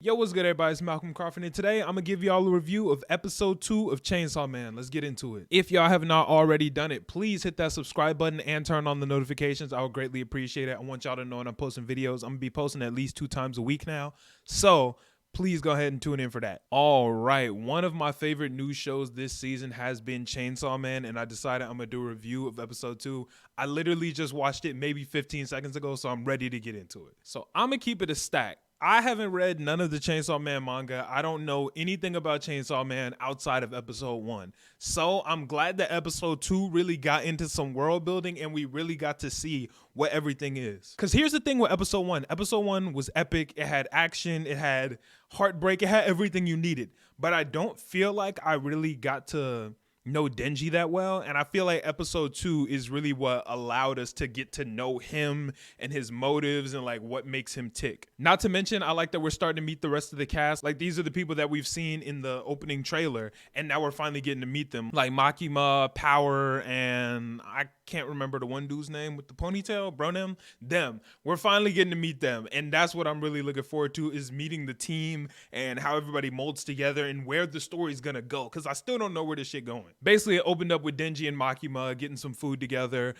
Yo, what's good, everybody? It's Malcolm Crawford, and today I'm gonna give y'all a review of episode 2 of Chainsawman. Let's get into it. If y'all have not already done it, please hit that subscribe button and turn on the notifications. I would greatly appreciate it. I want y'all to know when I'm posting videos. I'm gonna be posting at least 2 times a week now, so please go ahead and tune in for that. All right, one of my favorite news shows this season has been Chainsawman, and I decided I'm gonna do a review of episode 2. I literally just watched it maybe 15 seconds ago, so I'm ready to get into it. So I'm gonna keep it a stack. I haven't read none of the Chainsaw Man manga. I don't know anything about Chainsaw Man outside of episode 1. So I'm glad that episode 2 really got into some world building and we really got to see what everything is. Because here's the thing with episode 1. Episode 1 was epic. It had action. It had heartbreak. It had everything you needed. But I don't feel like I really got to know Denji that well, and I feel like episode 2 is really what allowed us to get to know him and his motives and like what makes him tick. Not to mention, I like that we're starting to meet the rest of the cast. Like, these are the people that we've seen in the opening trailer, and now we're finally getting to meet them, like Makima, Power, and I can't remember the one dude's name with the ponytail, Bronem. Them, we're finally getting to meet them, and that's what I'm really looking forward to, is meeting the team and how everybody molds together and where the story's gonna go, because I still don't know where this shit going. Basically, it opened up with Denji and Makima getting some food together.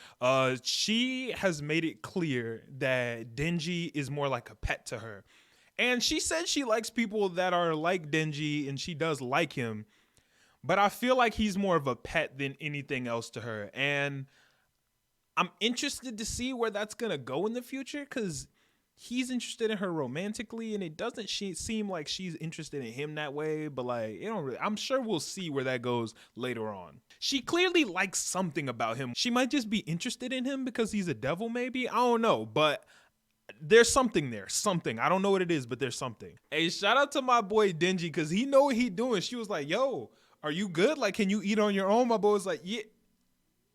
She has made it clear that Denji is more like a pet to her. And she said she likes people that are like Denji, and she does like him. But I feel like he's more of a pet than anything else to her. And I'm interested to see where that's going to go in the future, because he's interested in her romantically, and it doesn't seem like she's interested in him that way, but like, it don't really, I'm sure we'll see where that goes later on. She clearly likes something about him. She might just be interested in him because he's a devil, maybe. I don't know, but there's something there. Something. I don't know what it is, but there's something. Hey, shout out to my boy Denji, because he know what he doing. She was like, yo, are you good? Like, can you eat on your own? My boy was like, yeah.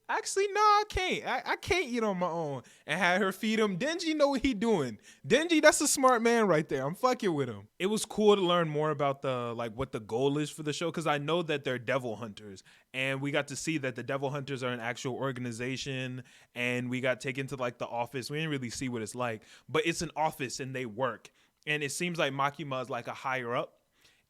Actually, no, I can't. I can't eat on my own. And had her feed him. Denji know what he doing. Denji, that's a smart man right there. I'm fucking with him. It was cool to learn more about the, like, what the goal is for the show, because I know that they're devil hunters, and we got to see that the devil hunters are an actual organization, and we got taken to like the office. We didn't really see what it's like, but it's an office and they work. And it seems like Makima is like a higher up.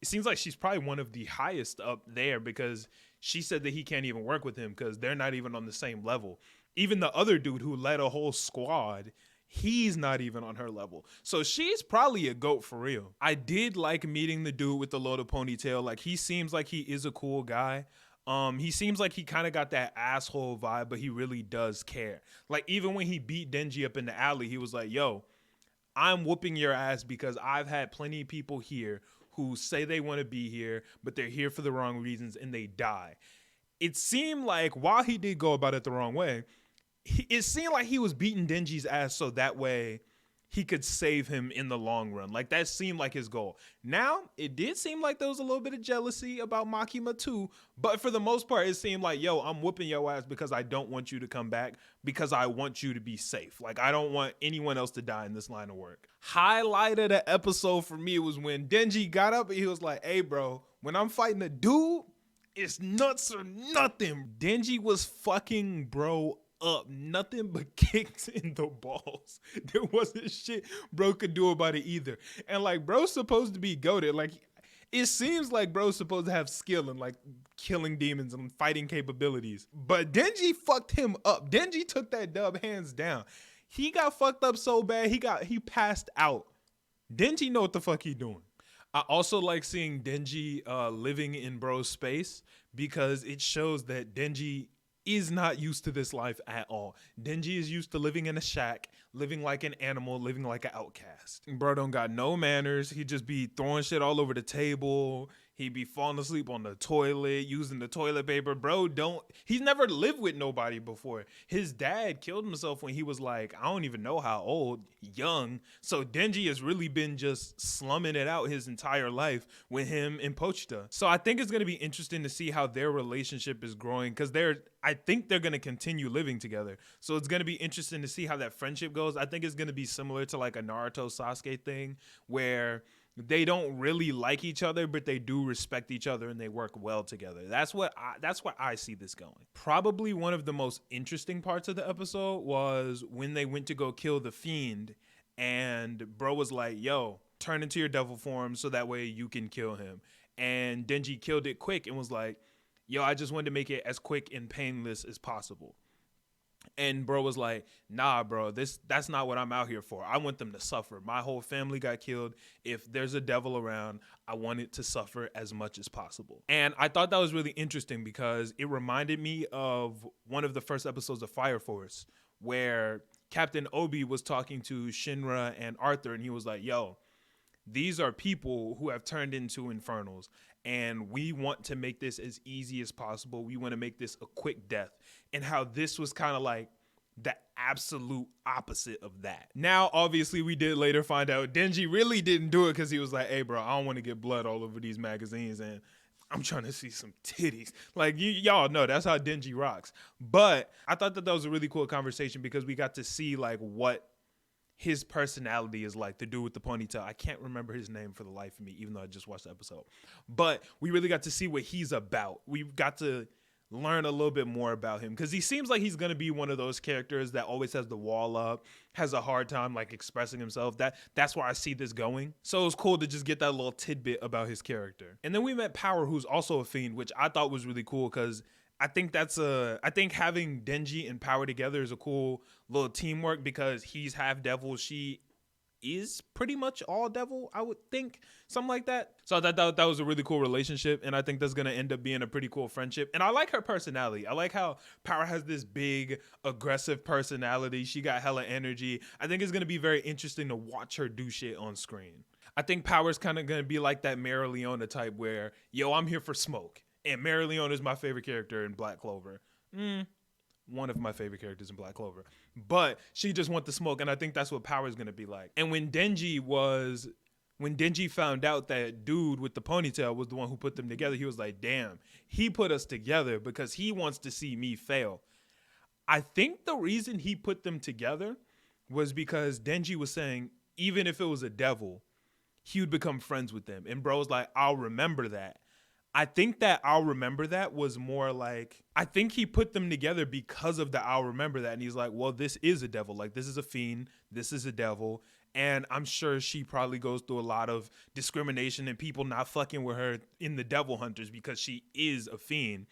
It seems like she's probably one of the highest up there, because she said that he can't even work with him because they're not even on the same level. Even the other dude who led a whole squad, he's not even on her level. So she's probably a GOAT for real. I did like meeting the dude with the loaded ponytail. Like, he seems like he is a cool guy. He seems like he kind of got that asshole vibe, but he really does care. Like, even when he beat Denji up in the alley, he was like, yo, I'm whooping your ass because I've had plenty of people here who say they want to be here, but they're here for the wrong reasons and they die. It seemed like, while he did go about it the wrong way, it seemed like he was beating Denji's ass so that way he could save him in the long run. Like, that seemed like his goal. Now, it did seem like there was a little bit of jealousy about Makima too, but for the most part, it seemed like, yo, I'm whooping your ass because I don't want you to come back, because I want you to be safe. Like, I don't want anyone else to die in this line of work. Highlight of the episode for me was when Denji got up and he was like, hey, bro, when I'm fighting a dude, it's nuts or nothing. Denji was fucking bro up. Nothing but kicks in the balls. There wasn't shit bro could do about it either. And like, bro's supposed to be goated. Like, it seems like bro's supposed to have skill and like killing demons and fighting capabilities. But Denji fucked him up. Denji took that dub hands down. He got fucked up so bad, he passed out. Denji know what the fuck he doing. I also like seeing Denji living in bro's space, because it shows that Denji is not used to this life at all. Denji is used to living in a shack, living like an animal, living like an outcast. Bro don't got no manners. He just be throwing shit all over the table. He be falling asleep on the toilet, using the toilet paper. Bro he's never lived with nobody before. His dad killed himself when he was like, I don't even know how old, young. So Denji has really been just slumming it out his entire life with him and Pochita. So I think it's going to be interesting to see how their relationship is growing, because I think they're going to continue living together. So it's going to be interesting to see how that friendship goes. I think it's going to be similar to like a Naruto Sasuke thing, where they don't really like each other, but they do respect each other and they work well together. That's what I see this going. Probably one of the most interesting parts of the episode was when they went to go kill the fiend, and bro was like, yo, turn into your devil form so that way you can kill him. And Denji killed it quick and was like, yo, I just wanted to make it as quick and painless as possible. And bro was like, nah, bro, that's not what I'm out here for. I want them to suffer. My whole family got killed. If there's a devil around, I want it to suffer as much as possible. And I thought that was really interesting because it reminded me of one of the first episodes of Fire Force where Captain Obi was talking to Shinra and Arthur, and he was like, yo, these are people who have turned into infernals, and we want to make this as easy as possible. We want to make this a quick death. And how this was kind of like the absolute opposite of that. Now, obviously, we did later find out Denji really didn't do it because he was like, hey, bro, I don't want to get blood all over these magazines, and I'm trying to see some titties. Like, y'all know that's how Denji rocks. But I thought that was a really cool conversation because we got to see like what his personality is like, the dude with the ponytail. I can't remember his name for the life of me, even though I just watched the episode. But we really got to see what he's about. We got to learn a little bit more about him because he seems like he's going to be one of those characters that always has the wall up, has a hard time like expressing himself. That's where I see this going. So it was cool to just get that little tidbit about his character. And then we met Power, who's also a fiend, which I thought was really cool because I think having Denji and Power together is a cool little teamwork because he's half devil. She is pretty much all devil, I would think, something like that. So I thought that was a really cool relationship, and I think that's going to end up being a pretty cool friendship. And I like her personality. I like how Power has this big, aggressive personality. She got hella energy. I think it's going to be very interesting to watch her do shit on screen. I think Power's kind of going to be like that Mara Leona type where, yo, I'm here for smoke. And Mara Leona is my favorite character in Black Clover. One of my favorite characters in Black Clover. But she just wants the smoke, and I think that's what Power's going to be like. And when Denji found out that dude with the ponytail was the one who put them together, he was like, damn, he put us together because he wants to see me fail. I think the reason he put them together was because Denji was saying, even if it was a devil, he would become friends with them. And bro was like, I'll remember that. I think that I'll remember that was more like, I think he put them together because of the I'll remember that. And he's like, well, this is a devil. Like, this is a fiend. This is a devil. And I'm sure she probably goes through a lot of discrimination and people not fucking with her in the Devil Hunters because she is a fiend.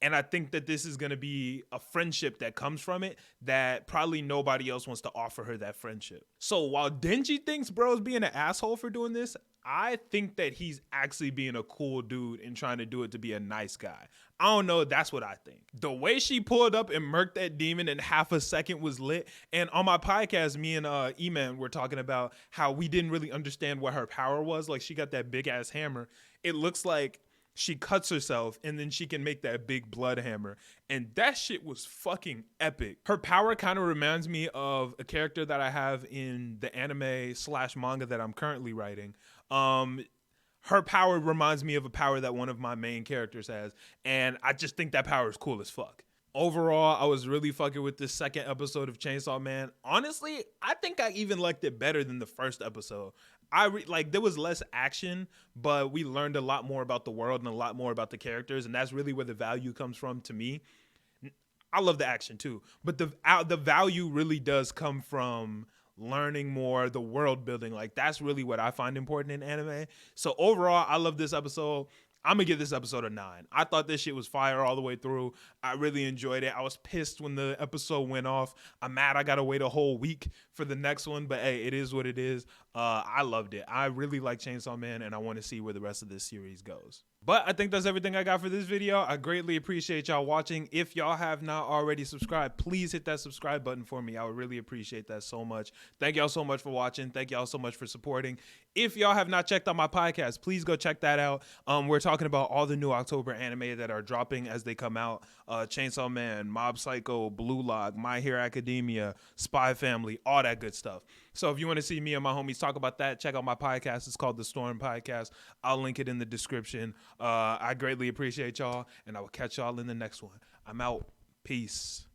And I think that this is going to be a friendship that comes from it that probably nobody else wants to offer her that friendship. So while Denji thinks bro's being an asshole for doing this, I think that he's actually being a cool dude and trying to do it to be a nice guy. I don't know. That's what I think. The way she pulled up and murked that demon in half a second was lit. And on my podcast, me and E-Man were talking about how we didn't really understand what her power was. Like, she got that big ass hammer. It looks like she cuts herself and then she can make that big blood hammer. And that shit was fucking epic. Her power kind of reminds me of a character that I have in the anime/manga that I'm currently writing. Her power reminds me of a power that one of my main characters has. And I just think that power is cool as fuck. Overall, I was really fucking with this second episode of Chainsaw Man. Honestly, I think I even liked it better than the first episode. There was less action, but we learned a lot more about the world and a lot more about the characters, and that's really where the value comes from to me. I love the action too, but the value really does come from learning more, the world building. Like, that's really what I find important in anime. So overall, I love this episode. I'm gonna give this episode a 9. I thought this shit was fire all the way through. I really enjoyed it. I was pissed when the episode went off. I'm mad I gotta wait a whole week for the next one, but hey, it is what it is. I loved it. I really like Chainsaw Man, and I want to see where the rest of this series goes. But I think that's everything I got for this video. I greatly appreciate y'all watching. If y'all have not already subscribed, please hit that subscribe button for me. I would really appreciate that so much. Thank y'all so much for watching. Thank y'all so much for supporting. If y'all have not checked out my podcast, please go check that out. We're talking about all the new October anime that are dropping as they come out. Chainsaw Man, Mob Psycho, Blue Lock, My Hero Academia, Spy Family, all that good stuff. So if you want to see me and my homies talk about that, check out my podcast. It's called The Storm Podcast. I'll link it in the description. I greatly appreciate y'all, and I will catch y'all in the next one. I'm out. Peace.